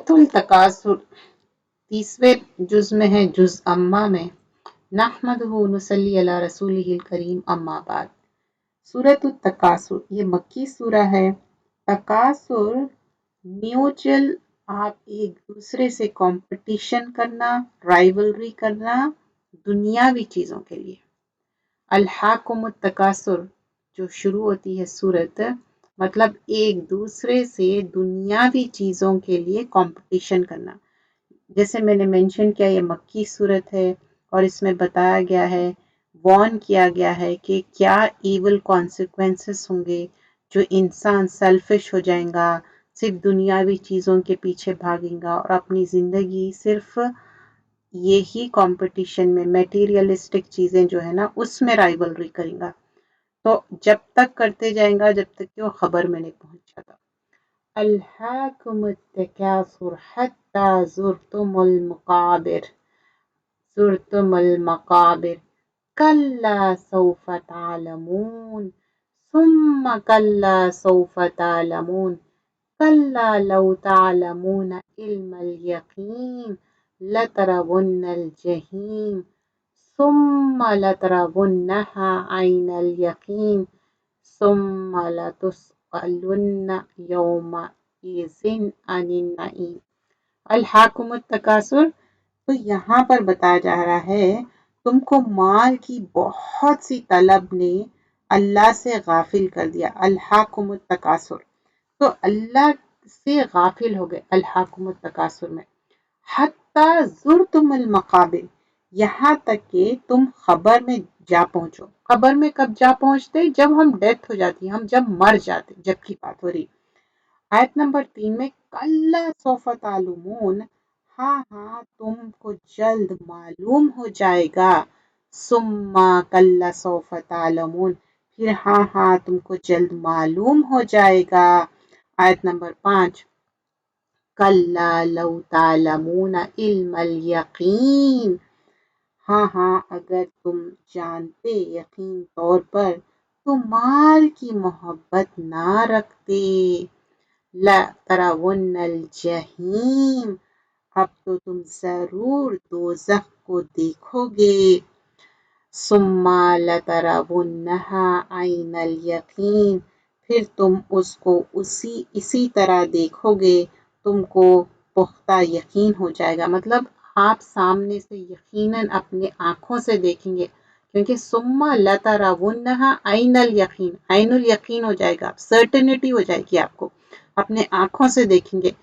सूरतुल तकासुर 30वें जुज में है, जुज अम्मा में। नहमदुहु नुसल्ली अला रसूलिहिल करीम, अम्मा बाद। सूरतुल तकासुर ये मक्की सूरा है। तकासुर म्यूचुअल, आप एक दूसरे से कंपटीशन करना, राइवलरी करना दुनियावी चीजों के लिए। अल्हाकुमुत तकासुर जो शुरू होती है सूरत, मतलब एक दूसरे से दुनियावी चीजों के लिए कंपटीशन करना। जैसे मैंने मेंशन किया, ये मक्की सूरत है और इसमें बताया गया है, वार्न किया गया है कि क्या इविल कॉन्सिक्वेंसेस होंगे जो इंसान सेल्फिश हो जाएगा, सिर्फ दुनियावी चीजों के पीछे भागेगा और अपनी जिंदगी सिर्फ यही कंपटीशन में, मटेरियलिस्टिक चीजें जो है ना उसमें राइवलरी करेगा। तो जब तक करते जाएगा जब तक कि वो खबर में नहीं पहुंच जाता। अल्हाकुमुत तकासुर हत्ता ज़ुरतुमुल मकाबिर, ज़ुरतुमुल मकाबिर कल्ला सौफ तालमून सुम्मा कल्ला सौफ तालमून कल्ला लौ तालमून इल्मल यकीन लतरवुन्नल जहीम सुम्मा लतरवुन्नहा ऐनल यकीन सुम्मा लतुस्अलुन्न यौमइज़िन अनिन नईम। अल्हाकुमुत तकासुर, तो यहाँ पर बताया जा रहा है तुमको माल की बहुत सी तलब ने अल्लाह से गाफिल कर दिया। अल्हाकुमुत तकासुर, तो अल्लाह से गाफिल हो गए अल्हाकुमुत तकासुर में। हत्ता ज़ुरतुमुल मकाबिर, यहाँ तक कि तुम खबर में जा पहुंचो। खबर में कब जा पहुंचते? जब हम डेथ हो जाती, हम जब मर जाते, जब की बात हो रही। आयत नंबर 3 में कल्ला सौफ तालुमून, हाँ हाँ तुमको जल्द मालूम हो जाएगा। सुम्मा कल्ला सौफ तालमून, फिर हाँ हाँ तुमको जल्द मालूम हो जाएगा। आयत नंबर 5, कल्ला लौ तालमून इल्मल यकीन, हाँ हाँ अगर तुम जानते यकीन तौर पर तो माल की मोहब्बत ना रखते। ला तरावुन्नल जहीम, अब तो तुम जरूर दोज़ख को देखोगे। सुम्मा लतरवुन्नहा ऐनल यकीन, फिर तुम उसको इसी तरह देखोगे, तुमको पुख्ता यकीन हो जाएगा। मतलब आप सामने से यकीनन अपने आंखों से देखेंगे, क्योंकि सुम्मा लतरवुन्नहा ऐनल यकीन, ऐनुल यकीन हो जाएगा, सर्टेनिटी हो जाएगी, आपको अपने आंखों से देखेंगे।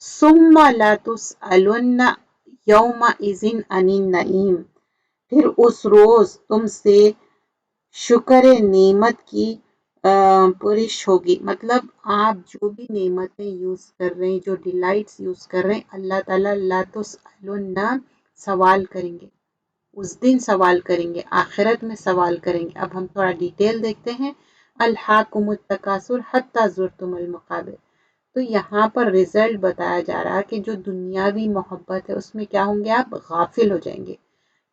सुम्मा लतुस्अलुन्न यौमइज़िन अनिन नईम, फिर उस रोज तुमसे शुक्र नेमत की पुरिश होगी। मतलब आप जो भी नेमतें यूज कर रहे हैं, जो डिलाइट्स यूज कर रहे हैं, अल्लाह ताला ला तुस्अलुन्ना सवाल करेंगे, उस दिन सवाल करेंगे, आखिरत में सवाल करेंगे। अब हम थोड़ा डिटेल देखते हैं। अल्हाकुमुत तकासुर हत्ता ज़ुरतुमुल मकाबिर, तो यहाँ पर रिजल्ट बताया जा रहा है कि जो दुनियावी मोहब्बत है उसमें क्या होंगे, आप गाफिल हो जाएंगे।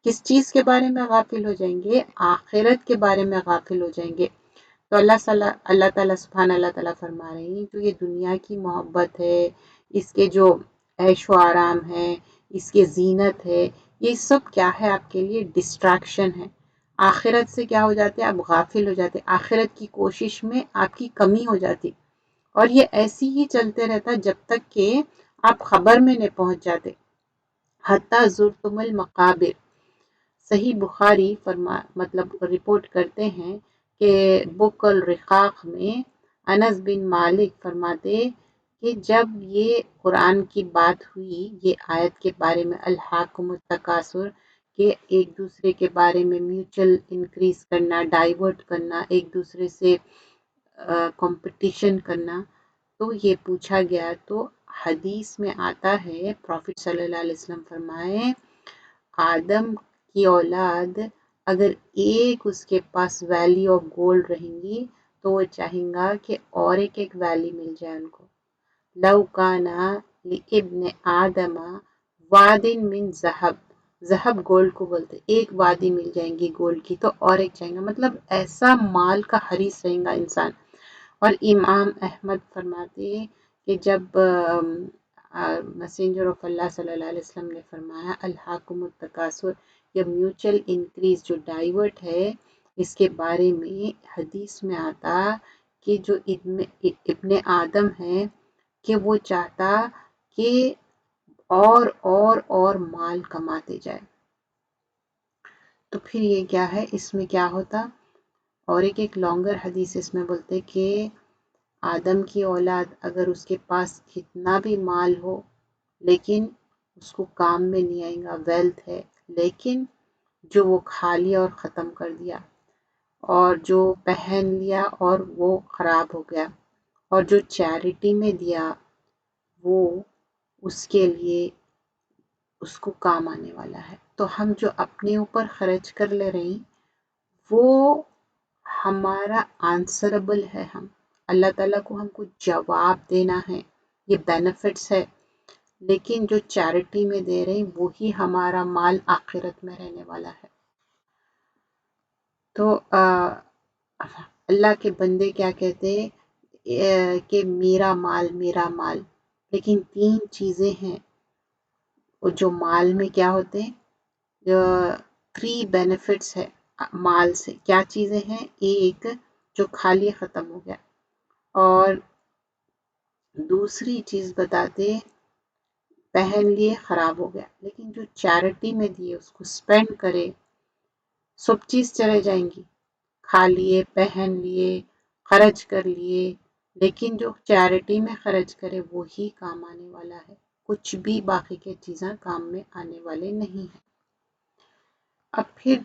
किस चीज के बारे में गाफिल हो जाएंगे? आखिरत के बारे में गाफिल हो जाएंगे। तो अल्लाह ताला सुभान अल्लाह ताला फरमा रहे हैं, जो ये दुनिया की मोहब्बत है, इसके जो ऐशो आराम है, इसके जीनत है, ये सब क्या है? आपके लिए डिस्ट्रैक्शन है। आखिरत से क्या हो जाते हैं? आप गाफिल हो जाते, आखिरत की कोशिश में आपकी कमी हो जाती, और ये ऐसी ही चलते रहता जब तक कि आप खबर में नहीं पहुंच जाते। हत्ता ज़ुरतुमुल मकाबिर, सही बुखारी मतलब रिपोर्ट करते हैं कि बुक अल रिकाक में अनस बिन मालिक फरमाते कि जब ये कुरान की बात हुई, ये आयत के बारे में, अल्हाकुमुत तकासुर के एक दूसरे के बारे में म्यूचुअल इंक्रीज करना, डाइवर्ट करना, एक दूसरे से कंपटीशन करना, तो ये पूछा गया। तो हदीस में आता है, प्रॉफिट सल्लल्लाहु अलैहि वसल्लम फरमाए, आदम की औलाद अगर एक उसके पास वैली ऑफ गोल्ड रहेंगी तो वो चाहेगा कि और एक वैली मिल जाए उनको। लव काना इब्न आदमा वादिन मिन ज़हब, ज़हब गोल्ड को बोलते, एक वादी मिल जाएंगी गोल्ड की तो और एक चाहेगा। मतलब ऐसा माल का हरीस रहेगा इंसान। और इमाम अहमद फरमाते कि जब मैसेंजर ऑफ अल्लाह सल्लल्लाहु अलैहि वसल्लम ने फरमाया अल्हाकुमुत तकासुर, ये म्यूचुअल इंक्रीज जो डाइवर्ट है, इसके बारे में हदीस में आता कि जो इब्ने आदम है कि वो चाहता कि और माल कमाते जाए। तो फिर ये क्या है, इसमें क्या होता, और एक लॉन्गर हदीस इसमें बोलते कि आदम की औलाद अगर उसके पास कितना भी माल हो लेकिन उसको काम में नहीं आएगा, वेल्थ है लेकिन जो वो खा लिया और ख़त्म कर दिया, और जो पहन लिया और वो ख़राब हो गया, और जो चैरिटी में दिया वो उसके लिए उसको काम आने वाला है। तो हम जो अपने ऊपर खर्च कर ले रहे हैं वो हमारा आंसरेबल है, हम अल्लाह ताला को हमको जवाब देना है, ये बेनिफिट्स है। लेकिन जो चैरिटी में दे रहे हैं वही हमारा माल आखिरत में रहने वाला है। तो अल्लाह के बंदे क्या कहते हैं कि मेरा माल, लेकिन 3 चीज़ें हैं जो माल में क्या होते हैं, 3 बेनिफिट्स है माल से। क्या चीज़ें हैं, एक जो खाली ख़त्म हो गया, और दूसरी चीज़ बताते पहन लिए ख़राब हो गया, लेकिन जो चैरिटी में दिए उसको स्पेंड करे, सब चीज़ चले जाएंगी, खा लिए, पहन लिए, खर्च कर लिए, लेकिन जो चैरिटी में खर्च करे वो ही काम आने वाला है, कुछ भी बाकी के चीज़ें काम में आने वाले नहीं है। अब फिर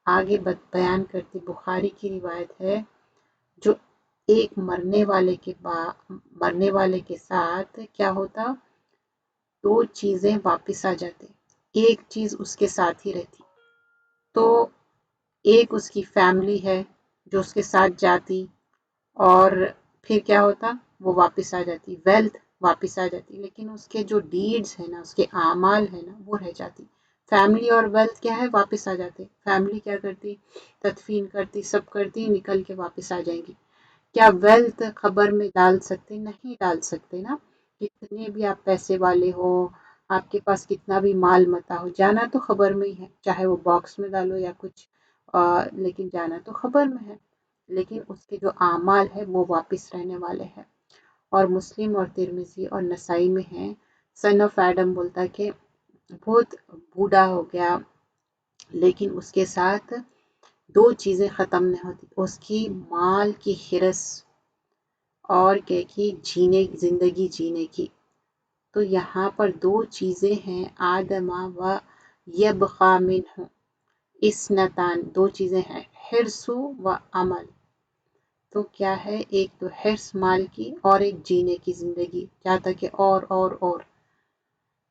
आगे बयान करती, बुखारी की रिवायत है, जो एक मरने वाले के साथ क्या होता, 2 चीज़ें वापस आ जाती, एक चीज़ उसके साथ ही रहती। तो एक उसकी फैमिली है जो उसके साथ जाती, और फिर क्या होता, वो वापस आ जाती, वेल्थ वापस आ जाती, लेकिन उसके जो डीड्स है ना, उसके आमाल है ना, वो रह जाती। फैमिली और वेल्थ क्या है, वापस आ जाते। फैमिली क्या करती, तदफीन करती, सब करती, निकल के वापस आ जाएंगी। क्या वेल्थ खबर में डाल सकते, नहीं डाल सकते ना, कितने भी आप पैसे वाले हो, आपके पास कितना भी माल मता हो, जाना तो खबर में ही है, चाहे वो बॉक्स में डालो या कुछ, लेकिन जाना तो खबर में है, लेकिन उसके जो आमाल है वो वापस रहने वाले हैं। और मुस्लिम और तिरमिजी और नसाई में है, सन ऑफ एडम बोलता है कि बहुत बूढ़ा हो गया लेकिन उसके साथ 2 चीज़ें ख़त्म नहीं होती, उसकी माल की हिरस और क्या की ज़िंदगी जीने की। तो यहाँ पर 2 चीज़ें हैं, आदमा व यबक़ा मिन्हु इस्नतान, 2 चीज़ें हैं, हिर्सु व अमल। तो क्या है, एक तो हिर्स माल की और एक जीने की ज़िंदगी, क्या था कि और।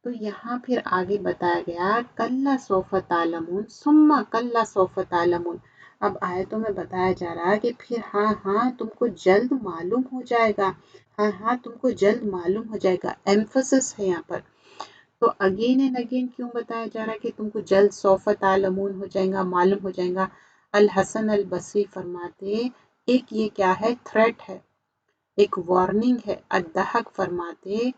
तो यहाँ फिर आगे बताया गया, कल्ला सौफ तालमून सुम्मा कल्ला सौफ तालमून। अब आयतों में बताया जा रहा है कि फिर हाँ तुमको जल्द मालूम हो जाएगा, हाँ तुमको जल्द मालूम हो जाएगा, एम्फसिस है यहाँ पर। तो अगेन एंड अगेन क्यों बताया जा रहा है कि तुमको जल्द सौफ तालमून हो जाएगा, मालूम हो जाएगा। अल हसन अल बसरी फरमाते, एक ये क्या है, थ्रेट है, एक वार्निंग है। अद्दहक फरमाते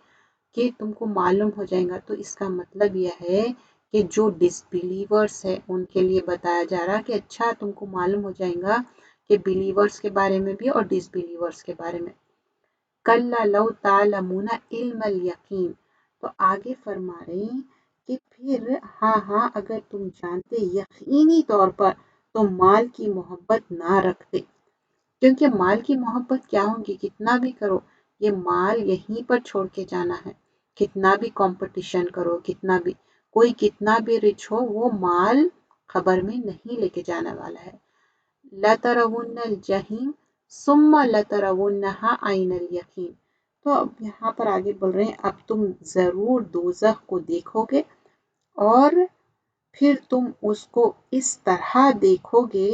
कि तुमको मालूम हो जाएगा, तो इसका मतलब यह है कि जो डिसबिलीवर्स है उनके लिए बताया जा रहा है कि अच्छा तुमको मालूम हो जाएगा कि बिलीवर्स के बारे में भी और डिसबिलीवर्स के बारे में। कल्ला लौ तालमूना इल्मल यकीन। तो आगे फरमा रही कि फिर हाँ अगर तुम जानते यकीनी तौर पर तो माल की मोहब्बत ना रखते, क्योंकि माल की मोहब्बत क्या होगी, कितना भी करो ये माल यहीं पर छोड़ के जाना है, कितना भी कंपटीशन करो, कितना भी कोई कितना भी रिच हो, वो माल खबर में नहीं लेके जाने वाला है। लतरवुन्नल जहीम सुम्मा लतरवुन्नहा आइनल यकीन। तो अब यहाँ पर आगे बोल रहे हैं, अब तुम जरूर दोज़ख को देखोगे और फिर तुम उसको इस तरह देखोगे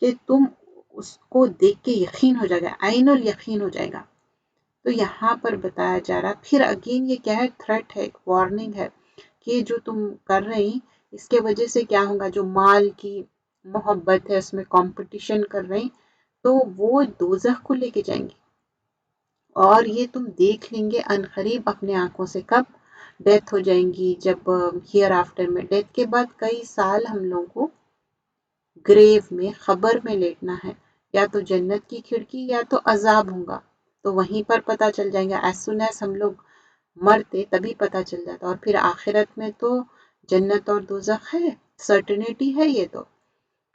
कि तुम उसको देख के यकीन हो जाएगा, आइनुल यकीन हो जाएगा। तो यहाँ पर बताया जा रहा, फिर अगेन ये क्या है, थ्रेट है, एक वार्निंग है कि जो तुम कर रही इसके वजह से क्या होगा, जो माल की मोहब्बत है उसमें कंपटीशन कर रही, तो वो दोज़ख को लेके जाएंगे, और ये तुम देख लेंगे अनकरीब अपने आंखों से। कब, ڈیتھ ہو جائیں گی، جب ہیئر آفٹر میں ڈیتھ کے بعد کئی سال ہم لوگوں کو گریو میں قبر میں لیٹنا ہے، یا تو جنت کی کھڑکی یا تو عذاب ہوگا، تو وہیں پر پتہ چل جائیں گا. ایز سون ایز ہم لوگ مرتے تبھی پتہ چل جاتا. اور پھر آخرت میں تو جنت اور دوزخ ہے، سرٹنیٹی ہے یہ تو.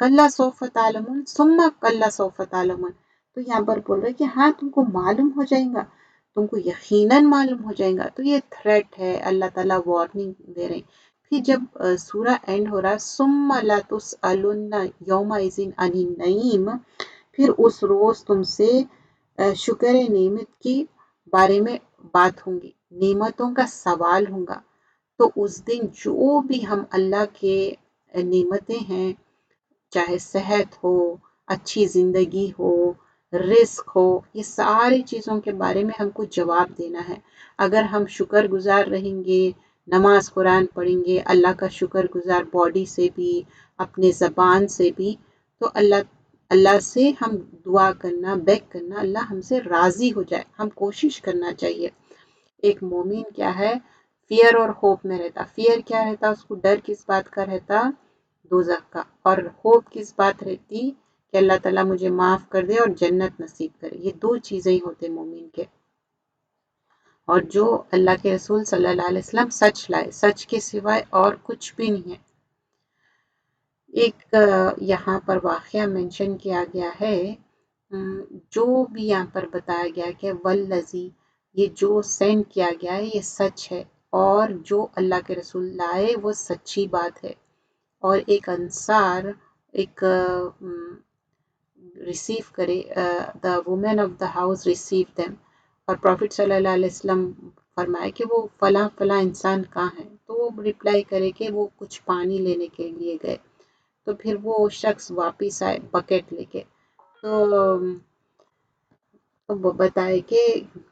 کلا سوف تعلمون ثم کلا سوف تعلمون. تو یہاں پر بول رہے کہ ہاں تم کو معلوم ہو جائے گا، تم کو یقیناً معلوم ہو جائے گا. تو یہ تھریٹ ہے، اللہ تعالیٰ وارننگ دے رہے ہیں. پھر جب سورہ اینڈ ہو رہا ثم لتسألن یومئذ عن النعیم، پھر اس روز تم سے شکر نعمت کے بارے میں بات ہوں گی، نعمتوں کا سوال ہوگا. تو اس دن جو بھی ہم اللہ کے نعمتیں ہیں، چاہے صحت ہو، اچھی زندگی ہو، رزق ہو، یہ ساری چیزوں کے بارے میں ہم کو جواب دینا ہے. اگر ہم شکر گزار رہیں گے، نماز قرآن پڑھیں گے، اللہ کا شکر گزار باڈی سے بھی، اپنے زبان سے بھی، تو اللہ سے ہم دعا کرنا، بیگ کرنا، اللہ ہم سے راضی ہو جائے. ہم کوشش کرنا چاہیے. ایک مومن کیا ہے، فیئر اور ہوپ میں رہتا. فیئر کیا رہتا، اس کو ڈر کس بات کا رہتا، دوزخ کا. اور ہوپ کس بات رہتی کہ اللہ تعالیٰ مجھے معاف کر دے اور جنت نصیب کرے. یہ دو چیزیں ہی ہوتے مومن کے. اور جو اللہ کے رسول صلی اللہ علیہ وسلم سچ لائے، سچ کے سوائے اور کچھ بھی نہیں ہے. ایک یہاں پر واقعہ منشن کیا گیا ہے، جو بھی یہاں پر بتایا گیا کہ والذی، یہ جو سینڈ کیا گیا ہے یہ سچ ہے، اور جو اللہ کے رسول لائے وہ سچی بات ہے. اور ایک انصار ایک ریسیو کرے، the woman of the house receive them. اور پروفٹ صلی اللہ علیہ وسلم فرمائے کہ وہ فلاں فلاں انسان کہاں ہے. تو وہ رپلائی کرے کہ وہ کچھ پانی لینے کے لیے گئے. تو پھر وہ شخص واپس آئے بکیٹ لے کے. تو وہ بتائے کہ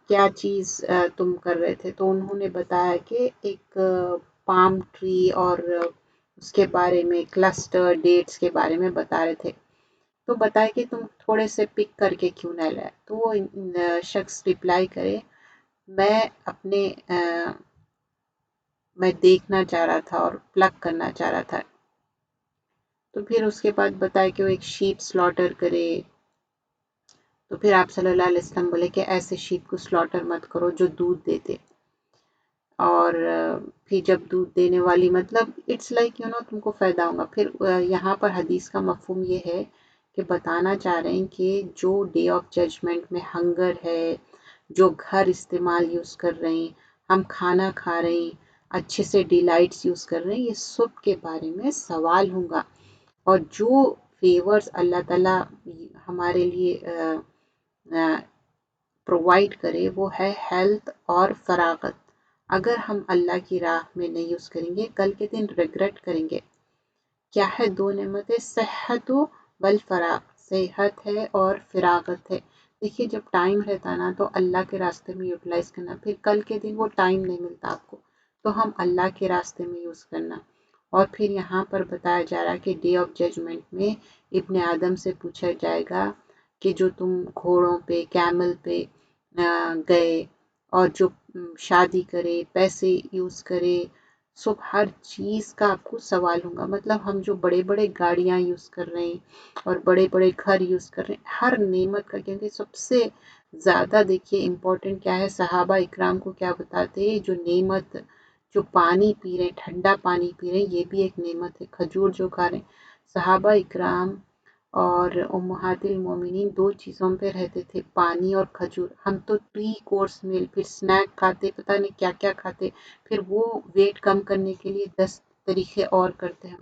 کیا چیز تم کر رہے تھے. تو انہوں نے بتایا کہ ایک پام ٹری اور اس کے بارے میں، کلسٹر ڈیٹس کے بارے میں بتا رہے تھے. تو بتائے کہ تم تھوڑے سے پک کر کے کیوں نہ لائے. تو وہ شخص رپلائی کرے، میں اپنے میں دیکھنا چاہ رہا تھا اور پلک کرنا چاہ رہا تھا. تو پھر اس کے بعد بتائے کہ وہ ایک شیپ سلاٹر کرے. تو پھر آپ صلی اللہ علیہ وسلم بولے کہ ایسے شیپ کو سلاٹر مت کرو جو دودھ دیتے. اور پھر جب دودھ دینے والی، مطلب اٹس لائک تم کو فائدہ ہوگا. پھر یہاں پر حدیث کا مفہوم یہ ہے کہ بتانا چاہ رہے ہیں کہ جو ڈے آف ججمنٹ میں ہنگر ہے، جو گھر استعمال یوز کر رہے ہیں، ہم کھانا کھا رہے ہیں، اچھے سے ڈیلائٹس یوز کر رہے ہیں، یہ سب کے بارے میں سوال ہوگا. اور جو فیورز اللہ تعالیٰ ہمارے لیے پرووائڈ کرے وہ ہے ہیلتھ اور فراغت. اگر ہم اللہ کی راہ میں نہیں یوز کریں گے، کل کے دن ریگریٹ کریں گے. کیا ہے دو نعمتیں، صحت و والفراغ، صحت ہے اور فراغت ہے. دیکھیے جب ٹائم رہتا نا تو اللہ کے راستے میں یوٹیلائز کرنا، پھر کل کے دن وہ ٹائم نہیں ملتا آپ کو، تو ہم اللہ کے راستے میں یوز کرنا. اور پھر یہاں پر بتایا جا رہا ہے کہ ڈے آف ججمنٹ میں ابن آدم سے پوچھا جائے گا کہ جو تم گھوڑوں پہ، کیمل پہ گئے، اور جو شادی کرے، پیسے یوز کرے، سب ہر چیز کا آپ کو سوال ہوگا. مطلب ہم جو بڑے بڑے گاڑیاں یوز کر رہے ہیں اور بڑے بڑے گھر یوز کر رہے ہیں، ہر نعمت کا، کیونکہ سب سے زیادہ دیکھیے امپورٹنٹ کیا ہے، صحابہ اکرام کو کیا بتاتے ہیں، جو نعمت، جو پانی پی رہے ہیں، ٹھنڈا پانی پی رہے ہیں، یہ بھی ایک نعمت ہے. کھجور جو کھا رہے ہیں، صحابہ اکرام اور امہات المومنین دو چیزوں پہ رہتے تھے، پانی اور کھجور. ہم تو 3 کورس میل، پھر سنیک کھاتے، پتہ نہیں کیا کیا کھاتے، پھر وہ ویٹ کم کرنے کے لیے 10 طریقے اور کرتے ہیں.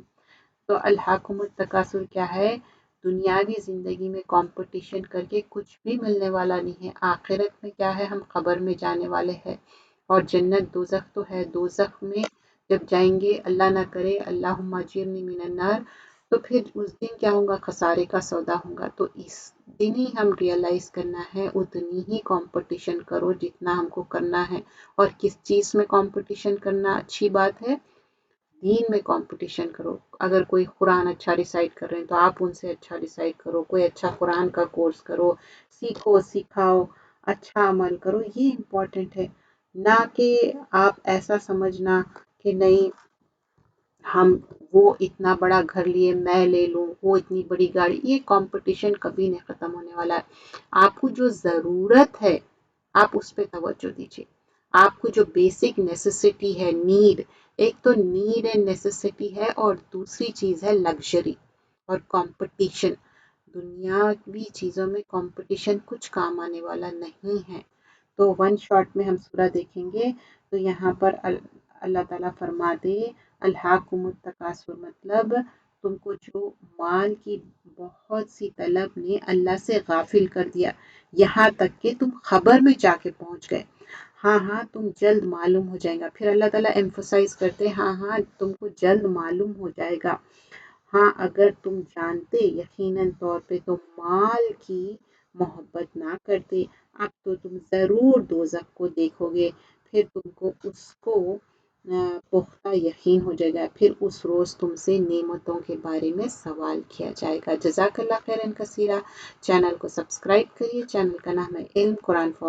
تو الہاکم التکاثر کیا ہے، دنیاوی زندگی میں کمپٹیشن کر کے کچھ بھی ملنے والا نہیں ہے. آخرت میں کیا ہے، ہم قبر میں جانے والے ہیں. اور جنت دوزخ تو ہے، دوزخ میں جب جائیں گے، اللہ نہ کرے، اللہم اجرنی من النار، تو پھر اس دن کیا ہوگا، خسارے کا سودا ہوگا. تو اس دن ہی ہم ریئلائز کرنا ہے، اتنی ہی کمپٹیشن کرو جتنا ہم کو کرنا ہے. اور کس چیز میں کمپٹیشن کرنا اچھی بات ہے، دین میں کمپٹیشن کرو. اگر کوئی قرآن اچھا ریسائٹ کر رہے ہیں تو آپ ان سے اچھا ریسائٹ کرو، کوئی اچھا قرآن کا کورس کرو، سیکھو، سکھاؤ، اچھا عمل کرو. یہ امپورٹنٹ ہے. ना कि आप ऐसा समझना कि नहीं हम वो इतना बड़ा घर लिए मैं ले लूं, वो इतनी बड़ी गाड़ी। ये कंपटीशन कभी नहीं खत्म होने वाला है। आपको जो ज़रूरत है आप उस पे तवज्जो दीजिए। आपको जो बेसिक नेसेसिटी है, नीड, एक तो नीड एंड नेसेसिटी है और दूसरी चीज़ है लग्जरी और कंपटीशन। दुनियावी चीज़ों में कंपटीशन कुछ काम आने वाला नहीं है। तो वन शॉट में हम सूरह देखेंगे तो यहाँ पर अल्लाह ताला फरमाते अल्हाकुमुत तकासुर, मतलब तुमको जो माल की बहुत सी तलब ने अल्लाह से गाफिल कर दिया, यहाँ तक कि तुम खबर में जाके पहुंच गए। हाँ हाँ तुम जल्द मालूम हो जाएगा। फिर अल्लाह ताला एम्फोसाइज करते हाँ हाँ तुमको जल्द मालूम हो जाएगा। हाँ अगर तुम जानते यकीनन तौर पे तो माल की मोहब्बत ना करते, अब तो तुम ज़रूर दोज़ख को देखोगे। फिर तुमको उसको पुख्ता यकीन हो जाएगा। फिर उस रोज़ तुमसे नेमतों के बारे में सवाल किया जाएगा। जज़ाकल्लाह खैरन कसीरा। चैनल को सब्सक्राइब करिए। चैनल का नाम है इल्म कुरान फॉर